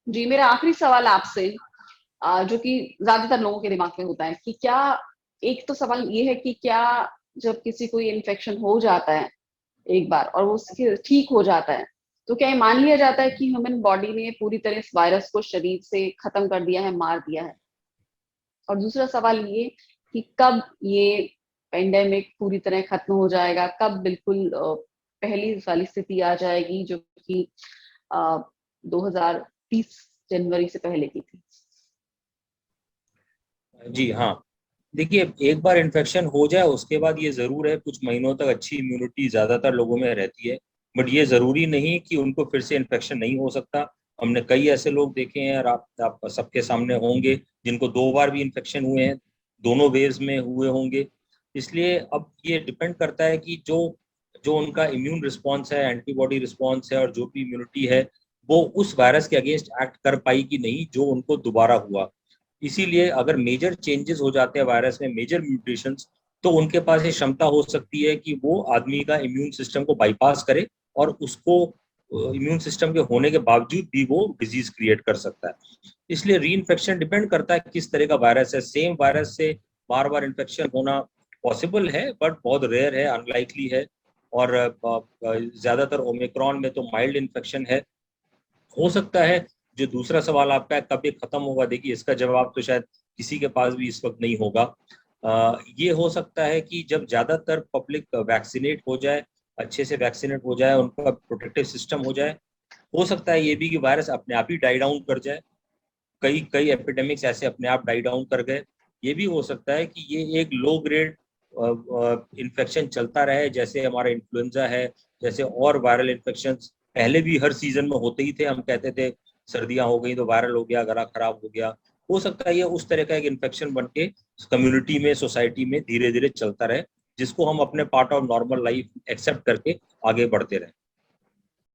जी, मेरा आखिरी सवाल आपसे, जो कि ज्यादातर लोगों के दिमाग में होता है कि क्या, एक तो सवाल ये है कि क्या जब किसी को ये इन्फेक्शन हो जाता है एक बार और वो उसके ठीक हो जाता है, तो क्या ये मान लिया जाता है कि ह्यूमन बॉडी ने पूरी तरह इस वायरस को शरीर से खत्म कर दिया है, मार दिया है? और दूसरा सवाल ये कि कब ये पेंडेमिक पूरी तरह खत्म हो जाएगा, कब बिल्कुल पहली वाली स्थिति आ जाएगी जो कि 2030 जनवरी से पहले की थी? जी हाँ, देखिए, एक बार इन्फेक्शन हो जाए उसके बाद ये जरूर है कुछ महीनों तक अच्छी इम्यूनिटी ज्यादातर लोगों में रहती है। बट ये जरूरी नहीं कि उनको फिर से इन्फेक्शन नहीं हो सकता। हमने कई ऐसे लोग देखे हैं, और आप सबके सामने होंगे, जिनको 2 बार भी इन्फेक्शन हुए हैं, दोनों वेव्स में हुए होंगे। इसलिए अब ये डिपेंड करता है कि जो जो उनका इम्यून रिस्पॉन्स है, एंटीबॉडी रिस्पॉन्स है, और जो भी इम्यूनिटी है, वो उस वायरस के अगेंस्ट एक्ट कर पाई कि नहीं जो उनको दोबारा हुआ। इसीलिए अगर मेजर चेंजेस हो जाते हैं वायरस में, मेजर म्यूटेशंस, तो उनके पास ये क्षमता हो सकती है कि वो आदमी का इम्यून सिस्टम को बाईपास करे, और उसको इम्यून सिस्टम के होने के बावजूद भी वो डिजीज क्रिएट कर सकता है। इसलिए री इन्फेक्शन डिपेंड करता है किस तरह का वायरस है। सेम वायरस से बार बार इन्फेक्शन होना पॉसिबल है, बट बहुत रेयर है, अनलाइकली है। और ज्यादातर ओमिक्रॉन में तो माइल्ड इन्फेक्शन है। हो सकता है। जो दूसरा सवाल आपका है कब ये खत्म होगा, देखिए इसका जवाब तो शायद किसी के पास भी इस वक्त नहीं होगा। ये हो सकता है कि जब ज्यादातर पब्लिक वैक्सीनेट हो जाए, अच्छे से वैक्सीनेट हो जाए, उनका प्रोटेक्टिव सिस्टम हो जाए। हो सकता है ये भी कि वायरस अपने आप ही डाई डाउन कर जाए। कई कई एपिडेमिक्स ऐसे अपने आप डाई डाउन कर गए। ये भी हो सकता है कि ये एक लो ग्रेड इन्फेक्शन चलता रहे, जैसे हमारा इन्फ्लुएंजा है, जैसे और वायरल इन्फेक्शन पहले भी हर सीजन में होते ही थे। हम कहते थे सर्दियां हो गई तो वायरल हो गया, गला खराब हो गया। हो सकता है ये उस तरह का एक इन्फेक्शन बन के कम्युनिटी में, सोसाइटी में धीरे धीरे चलता रहे, जिसको हम अपने part of normal life accept करके आगे बढ़ते रहे।